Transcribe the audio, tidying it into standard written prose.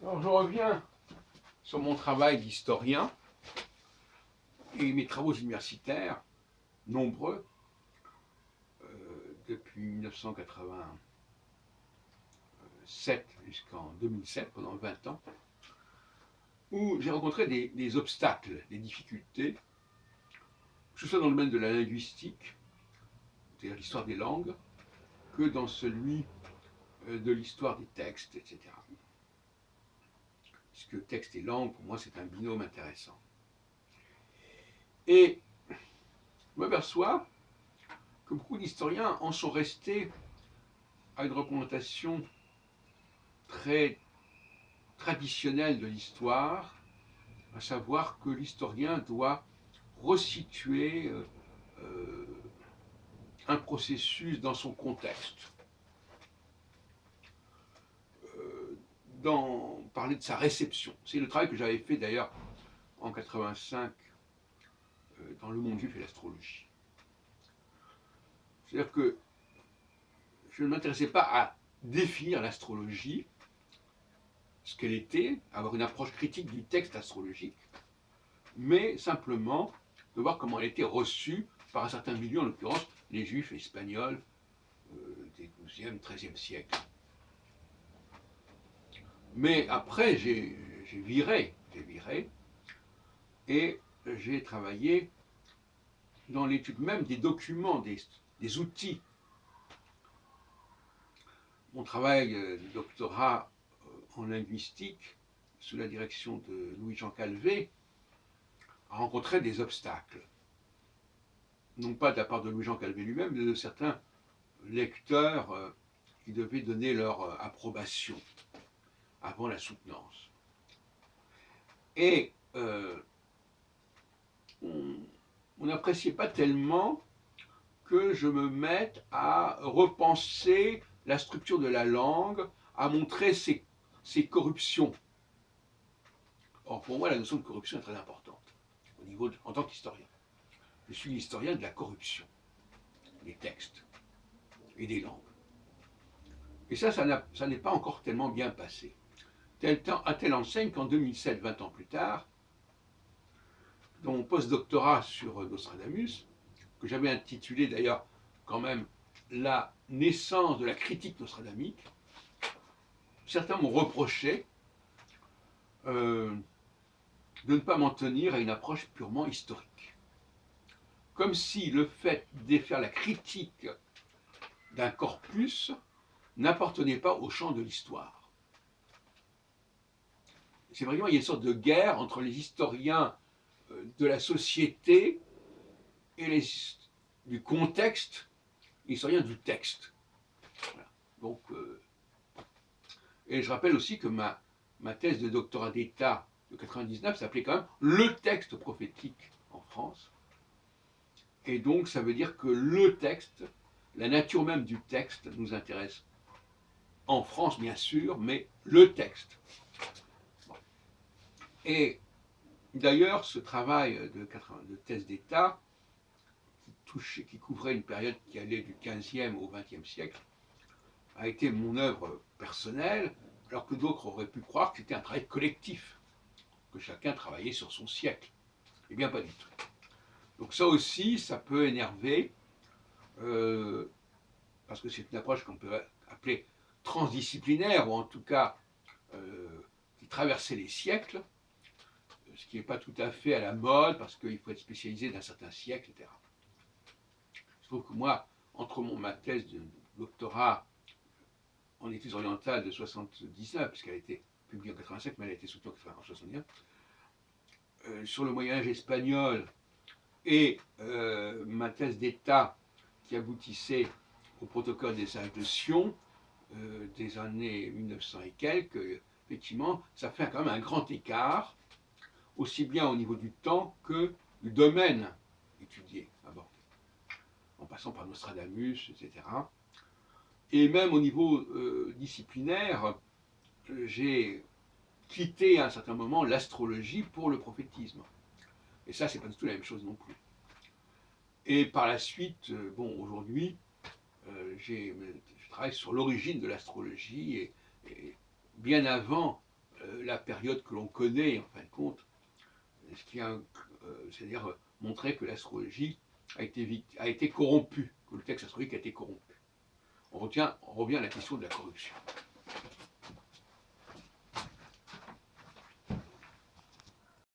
Alors je reviens sur mon travail d'historien et mes travaux universitaires, nombreux, depuis 1987 jusqu'en 2007, pendant 20 ans, où j'ai rencontré des obstacles, des difficultés, que ce soit dans le domaine de la linguistique, c'est-à-dire l'histoire des langues, que dans celui de l'histoire des textes, etc. Puisque texte et langue, pour moi, c'est un binôme intéressant. Et je m'aperçois que beaucoup d'historiens en sont restés à une représentation très traditionnelle de l'histoire, à savoir que l'historien doit resituer euh, un processus dans son contexte, parler de sa réception. C'est le travail que j'avais fait d'ailleurs en 85 dans Le Monde juif et l'astrologie. C'est-à-dire que je ne m'intéressais pas à définir l'astrologie, ce qu'elle était, avoir une approche critique du texte astrologique, mais simplement de voir comment elle était reçue par un certain milieu, en l'occurrence les juifs espagnols des 12e, 13e siècle. Mais après, j'ai viré, et j'ai travaillé dans l'étude même des documents, des outils. Mon travail de doctorat en linguistique, sous la direction de Louis-Jean Calvé, a rencontré des obstacles. Non pas de la part de Louis-Jean Calvé lui-même, mais de certains lecteurs qui devaient donner leur approbation avant la soutenance. Et on n'appréciait pas tellement que je me mette à repenser la structure de la langue, à montrer ses corruptions. Or, pour moi, la notion de corruption est très importante, en tant qu'historien. Je suis l'historien de la corruption des textes et des langues. Et ça n'est pas encore tellement bien passé. À telle enseigne qu'en 2007, 20 ans plus tard, dans mon post-doctorat sur Nostradamus, que j'avais intitulé d'ailleurs quand même La naissance de la critique nostradamique, certains m'ont reproché de ne pas m'en tenir à une approche purement historique. Comme si le fait de faire la critique d'un corpus n'appartenait pas au champ de l'histoire. C'est vraiment, il y a une sorte de guerre entre les historiens de la société et du contexte, les historiens du texte. Voilà. Donc, et je rappelle aussi que ma thèse de doctorat d'État de 99 s'appelait quand même Le texte prophétique en France. Et donc, ça veut dire que le texte, la nature même du texte nous intéresse. En France, bien sûr, mais le texte. Bon. Et d'ailleurs, ce travail de thèse d'État, qui couvrait une période qui allait du 15e au 20e siècle, a été mon œuvre personnelle, alors que d'autres auraient pu croire que c'était un travail collectif, que chacun travaillait sur son siècle. Eh bien, pas du tout. Donc ça aussi, ça peut énerver, parce que c'est une approche qu'on peut appeler transdisciplinaire, ou en tout cas qui traversait les siècles, ce qui n'est pas tout à fait à la mode, parce qu'il faut être spécialisé d'un certain siècle, etc. Je trouve que moi, entre ma thèse de doctorat en études orientales de 79, puisqu'elle a été publiée en 85, mais elle a été soutenue en 79, sur le Moyen-Âge espagnol, et ma thèse d'État qui aboutissait au protocole des sages de Sion des années 1900 et quelques, effectivement, ça fait quand même un grand écart, aussi bien au niveau du temps que du domaine étudié, abordé, en passant par Nostradamus, etc. Et même au niveau disciplinaire, j'ai quitté à un certain moment l'astrologie pour le prophétisme. Et ça, c'est pas du tout la même chose non plus. Et par la suite, bon, aujourd'hui, je travaille sur l'origine de l'astrologie et bien avant la période que l'on connaît, en fin de compte, c'est-à-dire montrer que l'astrologie a été corrompue, que le texte astrologique a été corrompu. On revient à la question de la corruption.